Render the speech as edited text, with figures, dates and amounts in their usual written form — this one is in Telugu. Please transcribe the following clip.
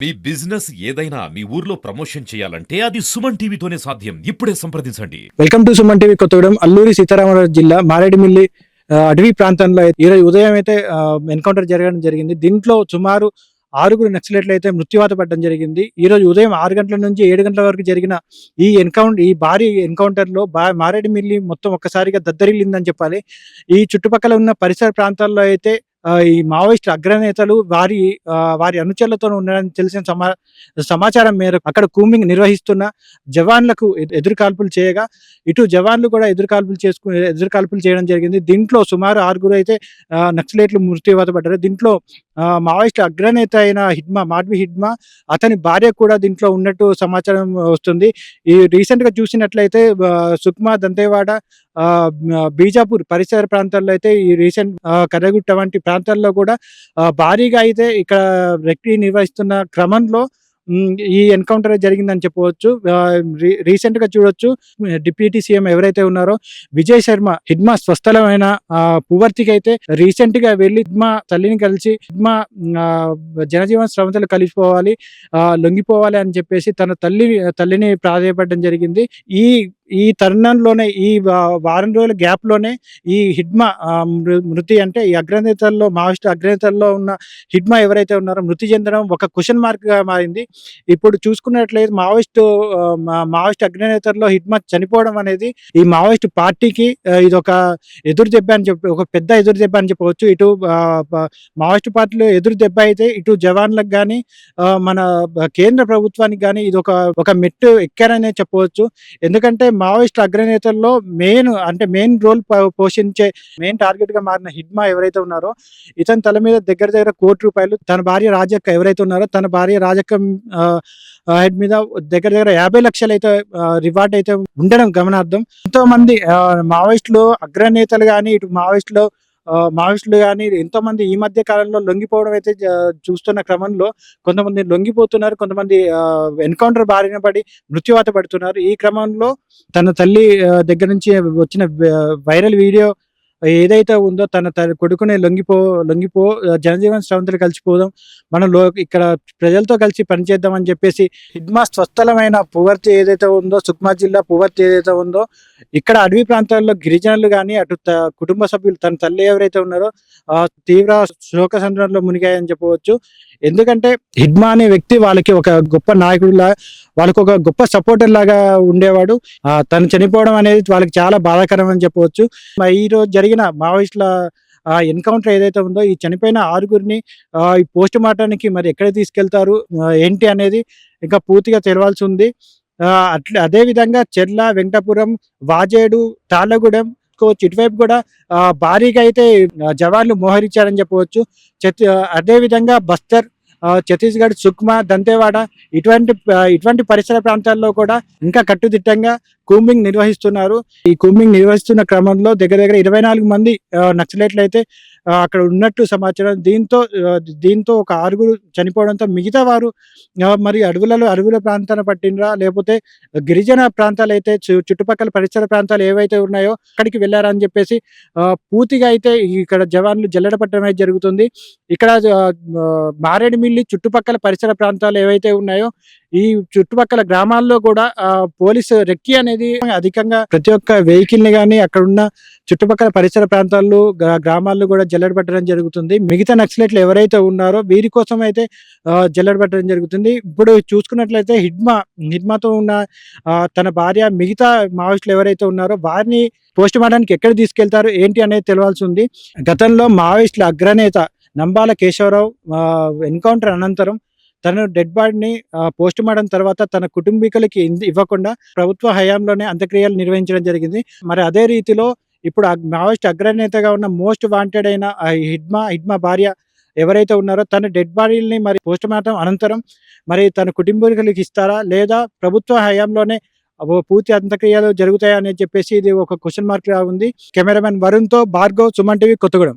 మీ బిజినెస్ ఏదైనా మీ ఊర్లో ప్రమోషన్ చేయాలంటే అది సుమన్ టీవీతోనే సాధ్యం. ఇప్పుడే సంప్రదించండి. Welcome to Suman TV Kothagudem. Alluri Sitaramaraju జిల్లా మారేడుమిల్లి అడవి ప్రాంతంలో ఈరోజు ఉదయం అయితే ఎన్కౌంటర్ జరగడం జరిగింది. దీంట్లో సుమారు 6 నక్సలైట్లు అయితే మృత్యువాత పడడం జరిగింది. ఈరోజు ఉదయం 6 గంటల నుంచి 7 గంటల వరకు జరిగిన ఈ భారీ ఎన్కౌంటర్‌లో మారేడుమిల్లి మొత్తం ఒక్కసారిగా దద్దరిల్లిందని చెప్పాలి. ఈ చుట్టుపక్కల ఉన్న పరిసర ప్రాంతాల్లో అయితే ఈ మావోయిస్టు అగ్రనేతలు వారి అనుచరులతో ఉన్నారని తెలిసిన సమాచారం మేరకు అక్కడ కూంబింగ్ నిర్వహిస్తున్న జవాన్లకు ఎదురు కాల్పులు చేయగా, ఇటు జవాన్లు కూడా ఎదురు కాల్పులు చేయడం జరిగింది. దీంట్లో సుమారు 6 అయితే నక్సలైట్లు మృత్యువాత పడ్డారు. దీంట్లో మావోయిస్టు అగ్రనేత అయిన మాడ్వి హిడ్మా అతని భార్య కూడా దీంట్లో ఉన్నట్టు సమాచారం వస్తుంది. ఈ రీసెంట్‌గా చూసినట్లయితే సుక్మా, దంతేవాడ, బీజాపూర్ పరిసర ప్రాంతాల్లో అయితే ఈ కర్రగుట్ట వంటి ప్రాంతాల్లో కూడా భారీగా అయితే ఇక్కడ రెక్కి నిర్వహిస్తున్న క్రమంలో ఈ ఎన్కౌంటర్ జరిగిందని చెప్పవచ్చు. రీసెంట్‌గా చూడొచ్చు, డిప్యూటీ సీఎం ఎవరైతే ఉన్నారో విజయ్ శర్మ హిడ్మా స్వస్థలమైన పువర్తికి అయితే రీసెంట్‌గా వెళ్ళి హిడ్మా తల్లిని కలిసి జనజీవన స్రవంతులు కలిసిపోవాలి, లొంగిపోవాలి అని చెప్పేసి తన తల్లిని ప్రాధేయపడడం జరిగింది. ఈ తరుణంలోనే ఈ వారం రోజుల గ్యాప్‌లోనే ఈ హిడ్మా మృతి అంటే ఈ మావోయిస్టు అగ్రనేతల్లో ఉన్న హిడ్మా ఎవరైతే ఉన్నారో మృతి చెందడం ఒక క్వెషన్ మార్క్‌గా మారింది. ఇప్పుడు చూసుకున్నట్లయితే మావోయిస్టు అగ్రనేతల్లో హిడ్మా చనిపోవడం అనేది ఈ మావోయిస్టు పార్టీకి ఇదొక ఎదురు దెబ్బ అని ఒక పెద్ద ఎదురు దెబ్బ అని చెప్పవచ్చు. ఇటు మావోయిస్టు పార్టీలో ఎదురు దెబ్బ అయితే ఇటు జవాన్లకు గానీ, మన కేంద్ర ప్రభుత్వానికి గానీ ఇది ఒక మెట్టు ఎక్కారనే చెప్పవచ్చు. ఎందుకంటే మావోయిస్టు అగ్రనేతల్లో మెయిన్ రోల్ పోషించే మెయిన్ టార్గెట్ గా మారిన హిడ్మా ఎవరైతే ఉన్నారో ఇతని తల మీద దగ్గర ₹1 కోటి, తన భార్య రాజక్క ఎవరైతే ఉన్నారో తన భార్య రాజక్క హెడ్ మీద దగ్గర 50 లక్షలు అయితే రివార్డ్ అయితే ఉండడం గమనార్థం. ఎంతో మంది మావోయిస్టులు అగ్రనేతలు కానీ, ఇటు మావోయిస్టులు కానీ ఎంతో మంది ఈ మధ్య కాలంలో లొంగిపోవడం అయితే చూస్తున్న క్రమంలో కొంతమంది లొంగిపోతున్నారు, కొంతమంది ఎన్కౌంటర్ బారిన పడి మృత్యువాత పడుతున్నారు. ఈ క్రమంలో తన తల్లి దగ్గర నుంచి వచ్చిన వైరల్ వీడియో ఏదైతే ఉందో తన కొడుకునే లొంగిపో జనజీవన స్రవంతులు కలిసిపోదాం, మనం ఇక్కడ ప్రజలతో కలిసి పనిచేద్దాం అని చెప్పేసి హిడ్మా స్వస్థలమైన పువర్తి ఏదైతే ఉందో, సుక్మా జిల్లా పువర్తి ఏదైతే ఉందో, ఇక్కడ అడవి ప్రాంతాల్లో గిరిజనులు కానీ, అటు కుటుంబ సభ్యులు తన తల్లి ఎవరైతే ఉన్నారో తీవ్ర శోక సంద్రంలో మునిగాయని చెప్పవచ్చు. ఎందుకంటే హిడ్మా అనే వ్యక్తి వాళ్ళకి ఒక గొప్ప నాయకుడిలా, వాళ్ళకి ఒక గొప్ప సపోర్టర్ లాగా ఉండేవాడు. తను చనిపోవడం అనేది వాళ్ళకి చాలా బాధాకరం అని చెప్పవచ్చు. ఈ రోజు జరిగిన మావోయిస్టుల ఎన్కౌంటర్ ఏదైతే ఉందో, ఈ చనిపోయిన 6 ఈ పోస్ట్ మార్టానికి మరి ఎక్కడ తీసుకెళ్తారు ఏంటి అనేది ఇంకా పూర్తిగా తెలవాల్సి ఉంది. అదే విధంగా చెర్ల, వెంకటాపురం, వాజేడు, తాళ్ళగూడెం ఇటువైపు కూడా భారీగా అయితే జవాన్లు మోహరించారని చెప్పవచ్చు. అదే విధంగా బస్తర్, ఛత్తీస్గఢ్, సుక్మా, దంతేవాడ ఇటువంటి పరిసర ప్రాంతాల్లో కూడా ఇంకా కట్టుదిట్టంగా కూంబింగ్ నిర్వహిస్తున్నారు. ఈ కూంబింగ్ నిర్వహిస్తున్న క్రమంలో దగ్గర 24 మంది నక్సలైట్లు అయితే అక్కడ ఉన్నట్టు సమాచారం. దీంతో ఒక 6 చనిపోవడంతో మిగతా వారు మరి అడవుల ప్రాంతాన పట్టినరా, లేకపోతే గిరిజన ప్రాంతాలు అయితే చుట్టుపక్కల పరిసర ప్రాంతాలు ఏవైతే ఉన్నాయో అక్కడికి వెళ్ళారా అని చెప్పేసి పూర్తిగా అయితే ఇక్కడ జవాన్లు జల్లెడ పట్టడం అయితే జరుగుతుంది. ఇక్కడ మారేడుమిల్లి చుట్టుపక్కల పరిసర ప్రాంతాలు ఏవైతే ఉన్నాయో ఈ చుట్టుపక్కల గ్రామాల్లో కూడా పోలీసు రెక్కి అనేది అధికంగా ప్రతి ఒక్క వెహికల్ ని కానీ అక్కడ ఉన్న చుట్టుపక్కల పరిసర ప్రాంతాల్లో గ్రామాల్లో కూడా జల్లెడ పట్టడం జరుగుతుంది. మిగతా నక్సలైట్లు ఎవరైతే ఉన్నారో వీరి కోసం అయితే జల్లెడ పట్టడం జరుగుతుంది. ఇప్పుడు చూసుకున్నట్లయితే హిడ్మాతో ఉన్న తన భార్య, మిగతా మావోయిస్టులు ఎవరైతే ఉన్నారో వారిని పోస్ట్ మార్టానికి ఎక్కడ తీసుకెళ్తారు ఏంటి అనేది తెలవాల్సి ఉంది. గతంలో మావోయిస్టుల అగ్రనేత నంబాల కేశవరావు ఎన్కౌంటర్ అనంతరం తన డెడ్ బాడీని పోస్ట్ మార్టం తర్వాత తన కుటుంబీకులకి ఇవ్వకుండా ప్రభుత్వ హయాంలోనే అంత్యక్రియలు నిర్వహించడం జరిగింది. మరి అదే రీతిలో ఇప్పుడు మావోయిస్ట్ అగ్రనేతగా ఉన్న మోస్ట్ వాంటెడ్ అయిన హిడ్మా భార్య ఎవరైతే ఉన్నారో తన డెడ్ బాడీని మరి పోస్ట్ మార్టం అనంతరం మరి తన కుటుంబీకులకి ఇస్తారా, లేదా ప్రభుత్వ హయాంలోనే పూర్తి అంత్యక్రియలు జరుగుతాయా అని చెప్పేసి ఇది ఒక క్వశ్చన్ మార్క్ గా ఉంది. కెమెరామెన్ వరుణ్తో భార్గవ్, సుమన్ టీవీ, కొత్తగూడెం.